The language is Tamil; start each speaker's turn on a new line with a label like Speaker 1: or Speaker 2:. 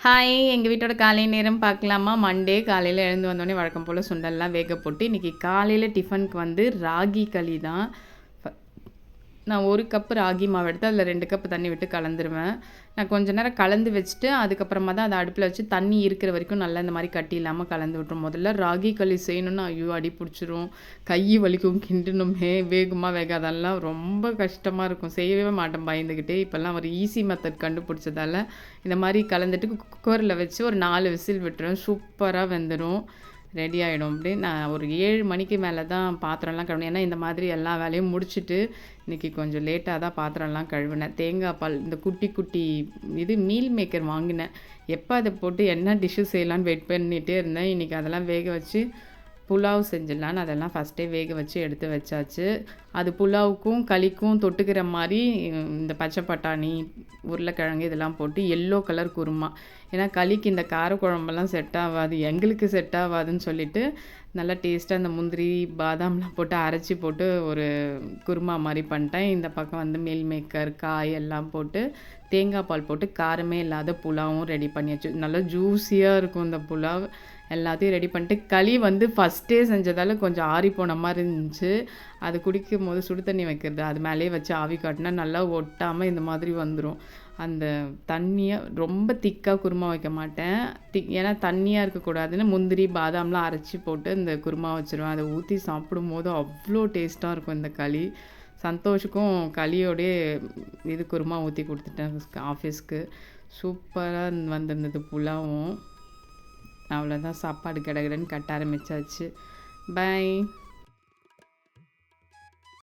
Speaker 1: ஹாய் எங்கள் வீட்டோட காலை நேரம் பார்க்கலாமா? மண்டே காலையில் எழுந்து வந்தோடனே வழக்கம் போல் சுண்டல்லாம் வேக போட்டு இன்றைக்கி காலையில் டிஃபனுக்கு வந்து ராகி களி தான். நான் 1 கப்பு ராகி மாவு எடுத்து அதில் 2 கப்பு தண்ணி விட்டு கலந்துருவேன். நான் கொஞ்ச நேரம் கலந்து வச்சுட்டு அதுக்கப்புறமா தான் அதை அடுப்பில் வச்சு தண்ணி இருக்கிற வரைக்கும் நல்லா இந்த மாதிரி கட்டி இல்லாமல் கலந்து விட்டுரும். முதல்ல ராகி களி செய்யணுன்னா ஐயோ அடி பிடிச்சிரும், கை வலிக்கும், கிண்டணுமே, வேகுமா வேகாதெல்லாம் ரொம்ப கஷ்டமாக இருக்கும். செய்யவே மாட்டேன் பயந்துக்கிட்டே. இப்போல்லாம் ஒரு ஈஸி மெத்தட் கண்டுபிடிச்சதால இந்த மாதிரி கலந்துட்டு குக்கரில் வச்சு ஒரு 4 விசில் விட்டுருவேன். சூப்பராக வெந்துடும், ரெடி ஆகிடும். அப்படி நான் ஒரு 7 மணிக்கு மேலே தான் பாத்திரம்லாம் கழுவினேன். ஏன்னா இந்த மாதிரி எல்லா வேலையும் முடிச்சுட்டு இன்றைக்கி கொஞ்சம் லேட்டாக தான் பாத்திரம்லாம் கழுவினேன். தேங்காய் பால் இந்த குட்டி குட்டி இது மீல் மேக்கர் வாங்கினேன். எப்போ அதை போட்டு என்ன டிஷ்ஷு செய்யலான்னு வெயிட் பண்ணிகிட்டே இருந்தேன். இன்றைக்கி அதெல்லாம் வேக வச்சு புலாவ் செஞ்சிடலான்னு அதெல்லாம் ஃபஸ்ட்டே வேக வச்சு எடுத்து வச்சாச்சு. அது புலாவுக்கும் களிக்கும் தொட்டுக்கிற மாதிரி இந்த பச்சை பட்டாணி, உருளைக்கிழங்கு இதெல்லாம் போட்டு எல்லோ கலர் குருமா. ஏன்னா களிக்கு இந்த காரக்குழம்பெல்லாம் செட் ஆகாது, எங்களுக்கு செட் ஆகாதுன்னு சொல்லிட்டு நல்லா டேஸ்ட்டாக இந்த முந்திரி பாதாம்லாம் போட்டு அரைச்சி போட்டு ஒரு குருமா மாதிரி பண்ணிட்டேன். இந்த பக்கம் வந்து மீல் மேக்கர், காய் எல்லாம் போட்டு தேங்காய் பால் போட்டு காரமே இல்லாத புலாவும் ரெடி பண்ணியாச்சு. நல்லா ஜூஸியாக இருக்கும் இந்த புலாவ். எல்லாத்தையும் ரெடி பண்ணிட்டு களி வந்து ஃபஸ்ட்டே செஞ்சதால் கொஞ்சம் ஆறி போன மாதிரி இருந்துச்சு. அது குடிக்கும் போது சுடு தண்ணி வைக்கிறது அது மேலேயே வச்சு ஆவி காட்டினா நல்லா ஒட்டாமல் இந்த மாதிரி வந்துடும். அந்த தண்ணியை ரொம்ப திக்காக குருமா வைக்க மாட்டேன். ஏன்னா தண்ணியாக இருக்கக்கூடாதுன்னு முந்திரி பாதாம்லாம் அரைச்சி போட்டு இந்த குருமா வச்சுருவேன். அதை ஊற்றி சாப்பிடும்போது அவ்வளோ டேஸ்ட்டாக இருக்கும் இந்த களி. சந்தோஷுக்கும் களியோடே இது குருமா ஊற்றி கொடுத்துட்டேன் ஆஃபீஸ்க்கு. சூப்பராக வந்திருந்தது புலாவும். அவ்வளோதான், சாப்பாடு கடகடன்னு கட்ட ஆரம்பித்தாச்சு. பை.